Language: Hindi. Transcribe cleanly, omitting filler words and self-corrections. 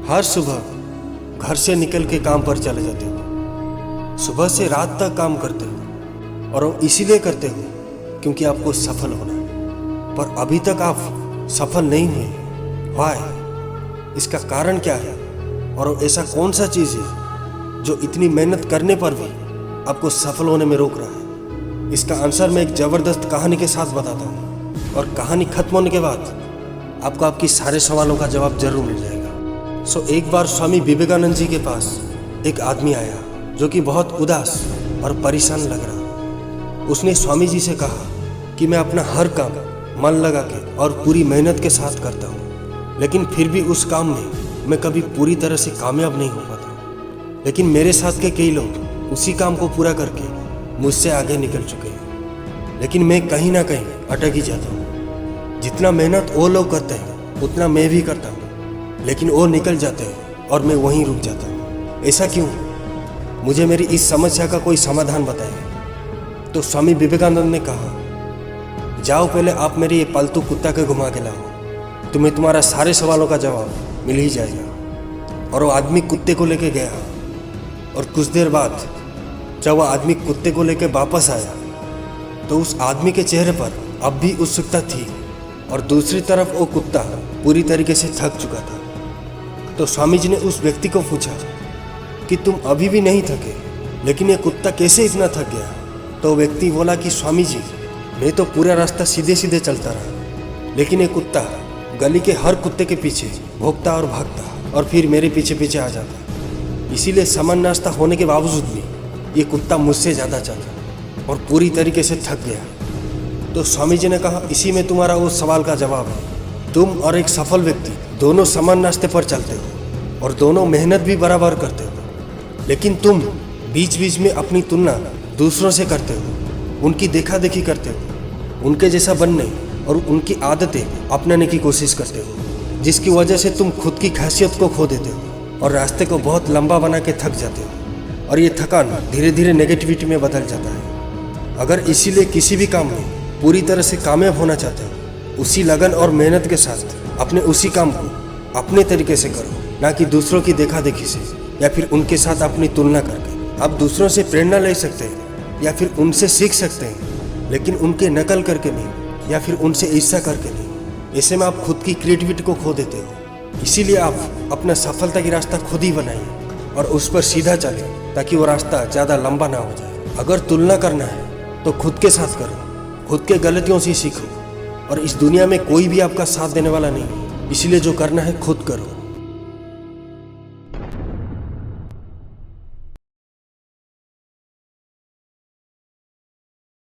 हर सुबह घर से निकल के काम पर चले जाते हो, सुबह से रात तक काम करते हो और वो इसीलिए करते हो क्योंकि आपको सफल होना है। पर अभी तक आप सफल नहीं हुए। वाई? इसका कारण क्या है? और ऐसा कौन सा चीज़ है जो इतनी मेहनत करने पर भी आपको सफल होने में रोक रहा है? इसका आंसर मैं एक ज़बरदस्त कहानी के साथ बताता हूँ और कहानी खत्म होने के बाद आपको आपकी सारे सवालों का जवाब जरूर मिल जाएगा। एक बार स्वामी विवेकानंद जी के पास एक आदमी आया जो कि बहुत उदास और परेशान लग रहा। उसने स्वामी जी से कहा कि मैं अपना हर काम मन लगा के और पूरी मेहनत के साथ करता हूँ, लेकिन फिर भी उस काम में मैं कभी पूरी तरह से कामयाब नहीं हो पाता। लेकिन मेरे साथ के कई लोग उसी काम को पूरा करके मुझसे आगे निकल चुके हैं, लेकिन मैं कहीं ना कहीं अटक ही जाता हूँ। जितना मेहनत वो लोग करते हैं उतना मैं भी करता हूँ, लेकिन वो निकल जाते हैं और मैं वहीं रुक जाता हूँ। ऐसा क्यों? मुझे मेरी इस समस्या का कोई समाधान बताइए। तो स्वामी विवेकानंद ने कहा, जाओ पहले आप मेरे ये पालतू कुत्ता के घुमा के लाओ, तुम्हें तुम्हारा सारे सवालों का जवाब मिल ही जाएगा। और वो आदमी कुत्ते को लेके गया और कुछ देर बाद जब वह आदमी कुत्ते को लेके वापस आया तो उस आदमी के चेहरे पर अब भी उत्सुकता थी और दूसरी तरफ वो कुत्ता पूरी तरीके से थक चुका था। तो स्वामी जी ने उस व्यक्ति को पूछा कि तुम अभी भी नहीं थके, लेकिन ये कुत्ता कैसे इतना थक गया? तो व्यक्ति बोला कि स्वामी जी, मैं तो पूरा रास्ता सीधे सीधे चलता रहा, लेकिन ये कुत्ता गली के हर कुत्ते के पीछे भौंकता और भागता और फिर मेरे पीछे पीछे आ जाता। इसीलिए सामान्य रास्ता होने के बावजूद भी ये कुत्ता मुझसे ज़्यादा चला और पूरी तरीके से थक गया। तो स्वामी जी ने कहा, इसी में तुम्हारा वो सवाल का जवाब है। तुम और एक सफल व्यक्ति दोनों समान रास्ते पर चलते हो और दोनों मेहनत भी बराबर करते हो, लेकिन तुम बीच बीच में अपनी तुलना दूसरों से करते हो, उनकी देखा देखी करते हो, उनके जैसा बनने और उनकी आदतें अपनाने की कोशिश करते हो, जिसकी वजह से तुम खुद की खासियत को खो देते हो और रास्ते को बहुत लंबा बना के थक जाते हो। और ये थकान धीरे धीरे नेगेटिविटी में बदल जाता है। अगर इसीलिए किसी भी काम में पूरी तरह से कामयाब होना चाहते हो, उसी लगन और मेहनत के साथ अपने उसी काम को अपने तरीके से करो, ना कि दूसरों की देखा देखी से या फिर उनके साथ अपनी तुलना करके। आप दूसरों से प्रेरणा ले सकते हैं या फिर उनसे सीख सकते हैं, लेकिन उनके नकल करके नहीं या फिर उनसे ईर्ष्या करके नहीं। ऐसे में आप खुद की क्रिएटिविटी को खो देते हो। इसीलिए आप अपना सफलता की रास्ता खुद ही बनाइए और उस पर सीधा चलें, ताकि वो रास्ता ज़्यादा लंबा ना हो जाए। अगर तुलना करना है तो खुद के साथ करो, खुद के गलतियों से सीखो। और इस दुनिया में कोई भी आपका साथ देने वाला नहीं है, इसलिए जो करना है खुद करो।